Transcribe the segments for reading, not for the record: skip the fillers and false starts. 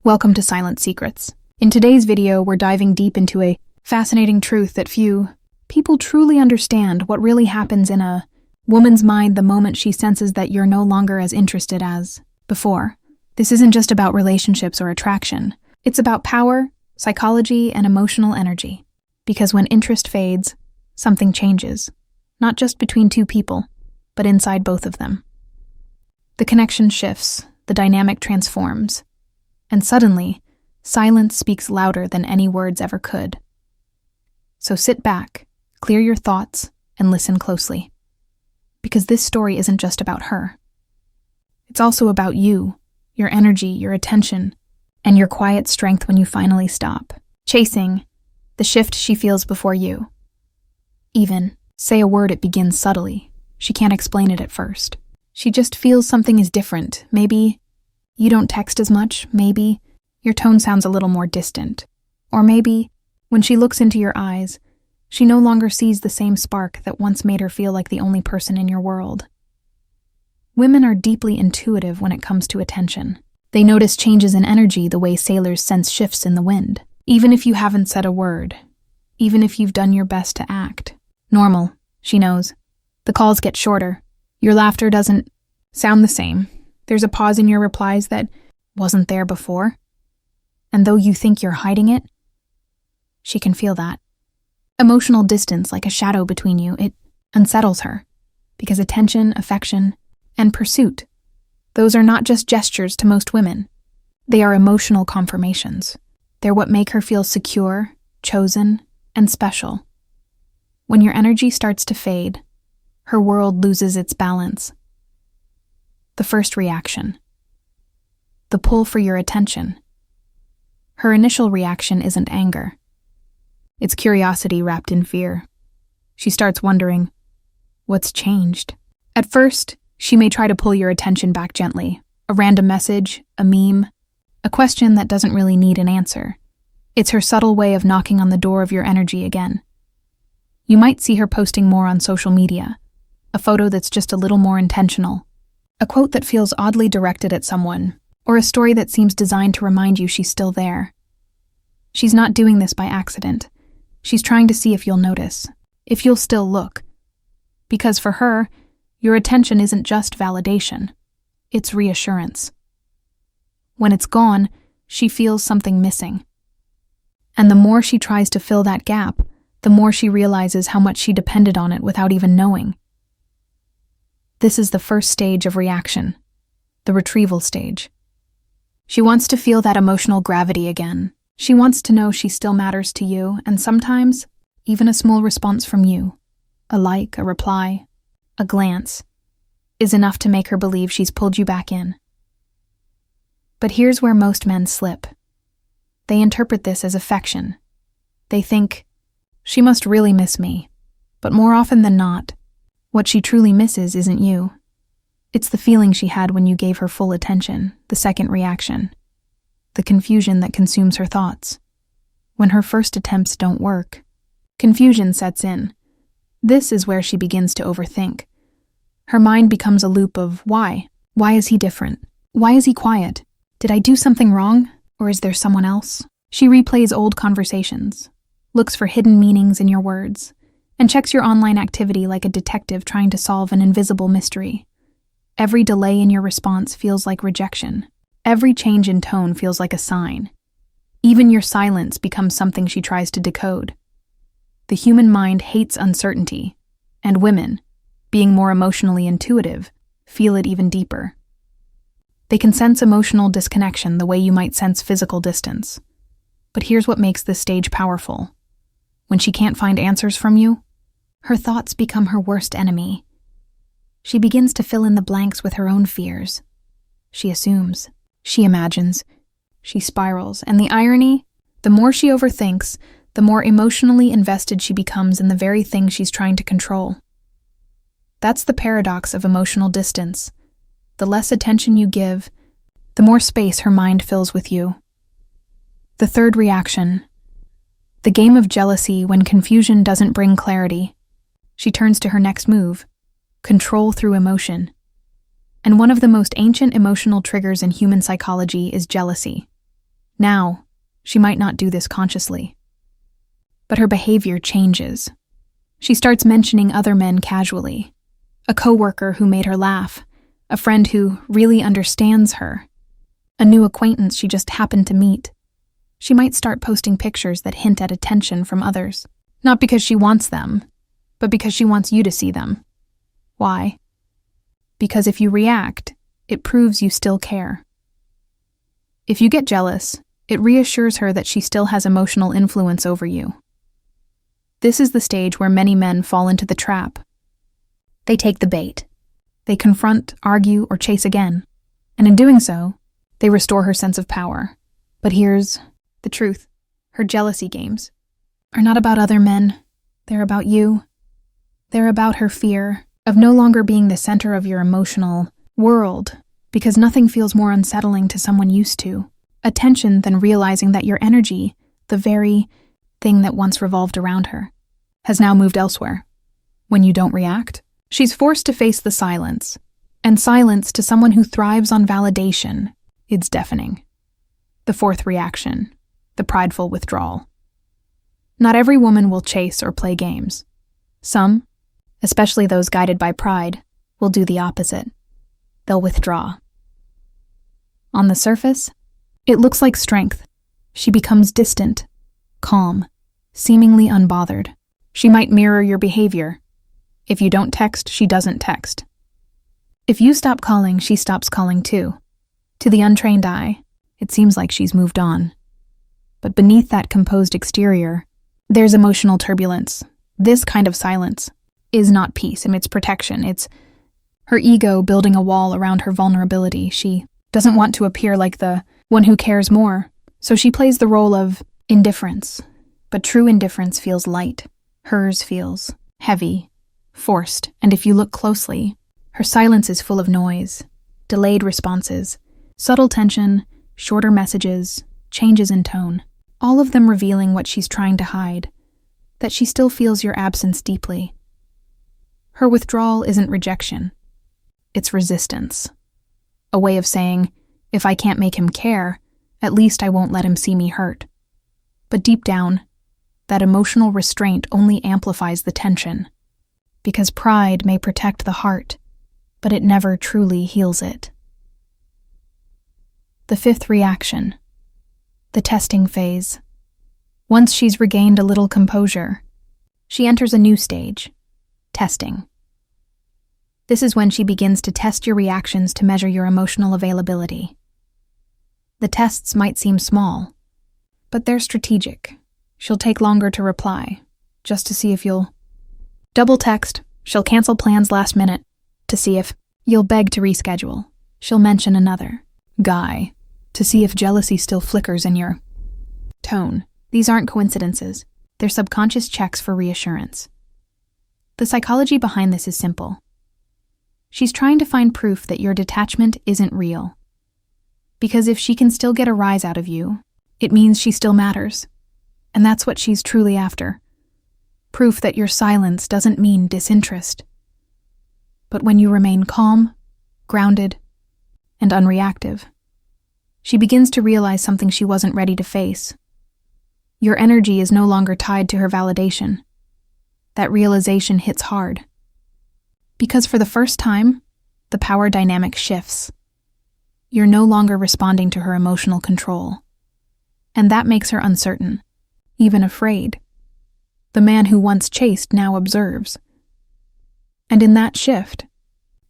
Welcome to Silent Secrets. In today's video, we're diving deep into a fascinating truth that few people truly understand: what really happens in a woman's mind the moment she senses that you're no longer as interested as before. This isn't just about relationships or attraction. It's about power, psychology, and emotional energy. Because when interest fades, something changes. Not just between two people, but inside both of them. The connection shifts, the dynamic transforms, and suddenly, silence speaks louder than any words ever could. So sit back, clear your thoughts, and listen closely. Because this story isn't just about her. It's also about you, your energy, your attention, and your quiet strength when you finally stop chasing the shift she feels before you. Even say a word, it begins subtly. She can't explain it at first. She just feels something is different. Maybe you don't text as much. Maybe your tone sounds a little more distant. Or maybe when she looks into your eyes, she no longer sees the same spark that once made her feel like the only person in your world. Women are deeply intuitive when it comes to attention. They notice changes in energy the way sailors sense shifts in the wind. Even if you haven't said a word, even if you've done your best to act normal, she knows. The calls get shorter. Your laughter doesn't sound the same. There's a pause in your replies that wasn't there before. And though you think you're hiding it, she can feel that. Emotional distance, like a shadow between you, it unsettles her. Because attention, affection, and pursuit, those are not just gestures to most women. They are emotional confirmations. They're what make her feel secure, chosen, and special. When your energy starts to fade, her world loses its balance. The first reaction. The pull for your attention. Her initial reaction isn't anger. It's curiosity wrapped in fear. She starts wondering, what's changed? At first, she may try to pull your attention back gently. A random message, a meme, a question that doesn't really need an answer. It's her subtle way of knocking on the door of your energy again. You might see her posting more on social media, a photo that's just a little more intentional, a quote that feels oddly directed at someone, or a story that seems designed to remind you she's still there. She's not doing this by accident. She's trying to see if you'll notice, if you'll still look. Because for her, your attention isn't just validation, it's reassurance. When it's gone, she feels something missing. And the more she tries to fill that gap, the more she realizes how much she depended on it without even knowing. This is the first stage of reaction, the retrieval stage. She wants to feel that emotional gravity again. She wants to know she still matters to you, and sometimes, even a small response from you, a like, a reply, a glance, is enough to make her believe she's pulled you back in. But here's where most men slip. They interpret this as affection. They think, she must really miss me. But more often than not, what she truly misses isn't you. It's the feeling she had when you gave her full attention, the second reaction, the confusion that consumes her thoughts. When her first attempts don't work, confusion sets in. This is where she begins to overthink. Her mind becomes a loop of why? Why is he different? Why is he quiet? Did I do something wrong? Or is there someone else? She replays old conversations, looks for hidden meanings in your words, and checks your online activity like a detective trying to solve an invisible mystery. Every delay in your response feels like rejection. Every change in tone feels like a sign. Even your silence becomes something she tries to decode. The human mind hates uncertainty, and women, being more emotionally intuitive, feel it even deeper. They can sense emotional disconnection the way you might sense physical distance. But here's what makes this stage powerful. When she can't find answers from you, her thoughts become her worst enemy. She begins to fill in the blanks with her own fears. She assumes, she imagines, she spirals, and the irony, the more she overthinks, the more emotionally invested she becomes in the very thing she's trying to control. That's the paradox of emotional distance. The less attention you give, the more space her mind fills with you. The third reaction. The game of jealousy when confusion doesn't bring clarity. She turns to her next move, control through emotion. And one of the most ancient emotional triggers in human psychology is jealousy. Now, she might not do this consciously, but her behavior changes. She starts mentioning other men casually, a coworker who made her laugh, a friend who really understands her, a new acquaintance she just happened to meet. She might start posting pictures that hint at attention from others, not because she wants them, but because she wants you to see them. Why? Because if you react, it proves you still care. If you get jealous, it reassures her that she still has emotional influence over you. This is the stage where many men fall into the trap. They take the bait. They confront, argue, or chase again. And in doing so, they restore her sense of power. But here's the truth. Her jealousy games are not about other men. They're about you. They're about her fear of no longer being the center of your emotional world, because nothing feels more unsettling to someone used to attention than realizing that your energy, the very thing that once revolved around her, has now moved elsewhere. When you don't react, she's forced to face the silence, and silence to someone who thrives on validation, it's deafening. The fourth reaction, the prideful withdrawal. Not every woman will chase or play games. Some, especially those guided by pride, will do the opposite. They'll withdraw. On the surface, it looks like strength. She becomes distant, calm, seemingly unbothered. She might mirror your behavior. If you don't text, she doesn't text. If you stop calling, she stops calling too. To the untrained eye, it seems like she's moved on. But beneath that composed exterior, there's emotional turbulence. This kind of silence is not peace, it's protection. It's her ego building a wall around her vulnerability. She doesn't want to appear like the one who cares more, so she plays the role of indifference. But true indifference feels light. Hers feels heavy, forced, and if you look closely, her silence is full of noise, delayed responses, subtle tension, shorter messages, changes in tone, all of them revealing what she's trying to hide, that she still feels your absence deeply. Her withdrawal isn't rejection, it's resistance. A way of saying, if I can't make him care, at least I won't let him see me hurt. But deep down, that emotional restraint only amplifies the tension, because pride may protect the heart, but it never truly heals it. The fifth reaction, the testing phase. Once she's regained a little composure, she enters a new stage, testing. This is when she begins to test your reactions to measure your emotional availability. The tests might seem small, but they're strategic. She'll take longer to reply, just to see if you'll double text. She'll cancel plans last minute to see if you'll beg to reschedule. She'll mention another guy to see if jealousy still flickers in your tone. These aren't coincidences. They're subconscious checks for reassurance. The psychology behind this is simple. She's trying to find proof that your detachment isn't real. Because if she can still get a rise out of you, it means she still matters. And that's what she's truly after. Proof that your silence doesn't mean disinterest. But when you remain calm, grounded, and unreactive, she begins to realize something she wasn't ready to face. Your energy is no longer tied to her validation. That realization hits hard. Because for the first time, the power dynamic shifts. You're no longer responding to her emotional control. And that makes her uncertain, even afraid. The man who once chased now observes. And in that shift,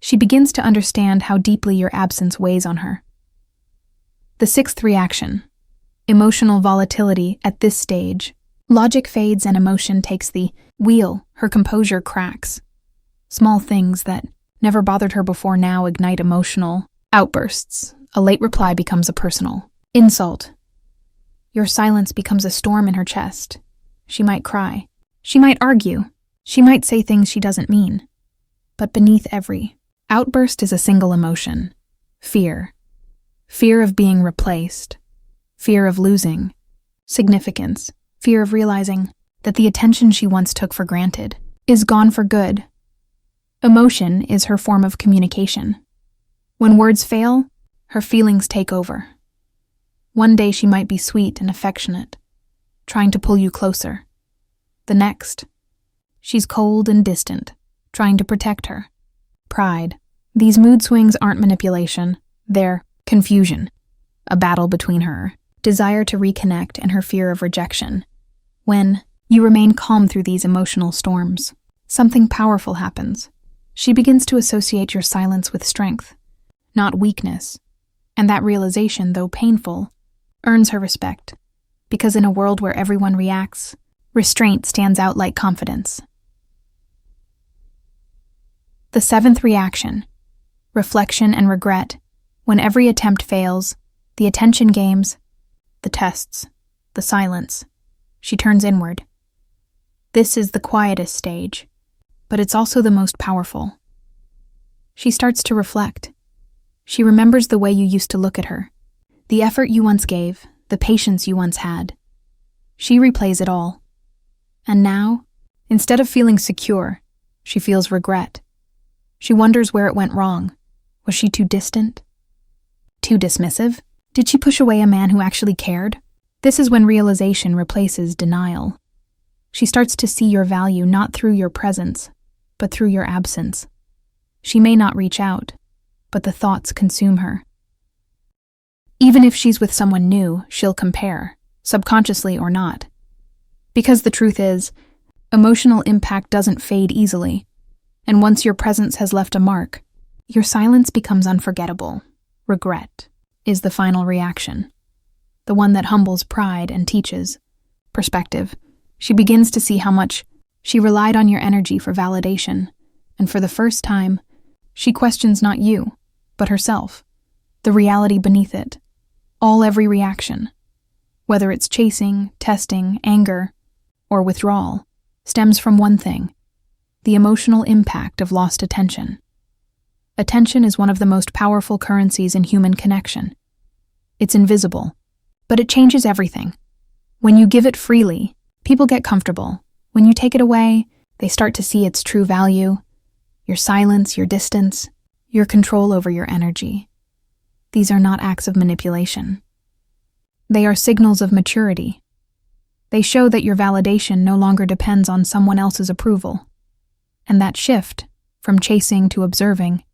she begins to understand how deeply your absence weighs on her. The sixth reaction, emotional volatility at this stage. Logic fades and emotion takes the wheel. Her composure cracks. Small things that never bothered her before now ignite emotional outbursts. A late reply becomes a personal insult. Your silence becomes a storm in her chest. She might cry. She might argue. She might say things she doesn't mean. But beneath every outburst is a single emotion. Fear. Fear of being replaced. Fear of losing significance. Fear of realizing that the attention she once took for granted is gone for good. Emotion is her form of communication. When words fail, her feelings take over. One day she might be sweet and affectionate, trying to pull you closer. The next, she's cold and distant, trying to protect her. Pride. These mood swings aren't manipulation, they're confusion, a battle between her desire to reconnect and her fear of rejection. When you remain calm through these emotional storms, something powerful happens. She begins to associate your silence with strength, not weakness, and that realization, though painful, earns her respect, because in a world where everyone reacts, restraint stands out like confidence. The seventh reaction, reflection and regret. When every attempt fails, the attention games, the tests, the silence, she turns inward. This is the quietest stage, but it's also the most powerful. She starts to reflect. She remembers the way you used to look at her, the effort you once gave, the patience you once had. She replays it all. And now, instead of feeling secure, she feels regret. She wonders where it went wrong. Was she too distant? Too dismissive? Did she push away a man who actually cared? This is when realization replaces denial. She starts to see your value not through your presence, but through your absence. She may not reach out, but the thoughts consume her. Even if she's with someone new, she'll compare, subconsciously or not. Because the truth is, emotional impact doesn't fade easily, and once your presence has left a mark, your silence becomes unforgettable. Regret is the final reaction, the one that humbles pride and teaches perspective. She begins to see how much she relied on your energy for validation, and for the first time, she questions not you, but herself, the reality beneath it, every reaction, whether it's chasing, testing, anger, or withdrawal, stems from one thing: the emotional impact of lost attention. Attention is one of the most powerful currencies in human connection. It's invisible, but it changes everything. When you give it freely, people get comfortable. When you take it away, they start to see its true value, your silence, your distance, your control over your energy. These are not acts of manipulation. They are signals of maturity. They show that your validation no longer depends on someone else's approval. And that shift, from chasing to observing,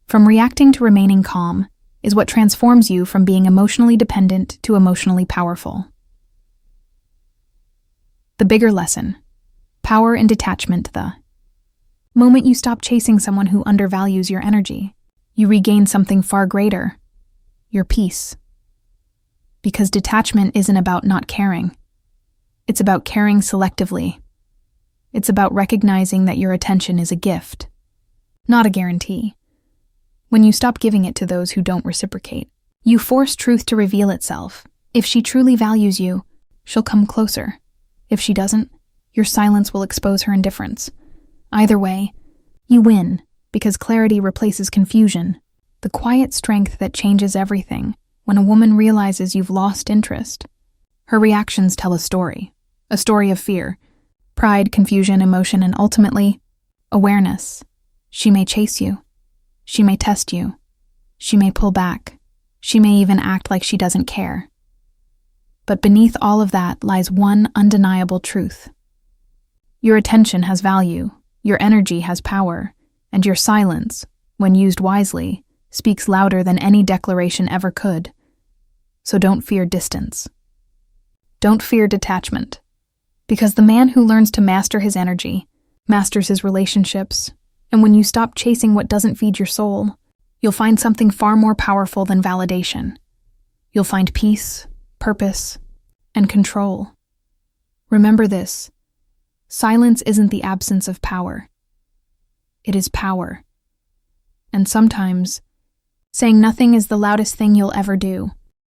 from reacting to remaining calm, is what transforms you from being emotionally dependent to emotionally powerful. The bigger lesson: power and detachment. The moment you stop chasing someone who undervalues your energy, you regain something far greater: your peace. Because detachment isn't about not caring. It's about caring selectively. It's about recognizing that your attention is a gift, not a guarantee. When you stop giving it to those who don't reciprocate, you force truth to reveal itself. If she truly values you, she'll come closer. If she doesn't, your silence will expose her indifference. Either way, you win, because clarity replaces confusion, the quiet strength that changes everything. When a woman realizes you've lost interest, her reactions tell a story of fear, pride, confusion, emotion, and ultimately, awareness. She may chase you. She may test you. She may pull back. She may even act like she doesn't care. But beneath all of that lies one undeniable truth. Your attention has value, your energy has power, and your silence, when used wisely, speaks louder than any declaration ever could. So don't fear distance. Don't fear detachment. Because the man who learns to master his energy, masters his relationships, and when you stop chasing what doesn't feed your soul, you'll find something far more powerful than validation. You'll find peace, purpose, and control. Remember this: silence isn't the absence of power. It is power. And sometimes, saying nothing is the loudest thing you'll ever do.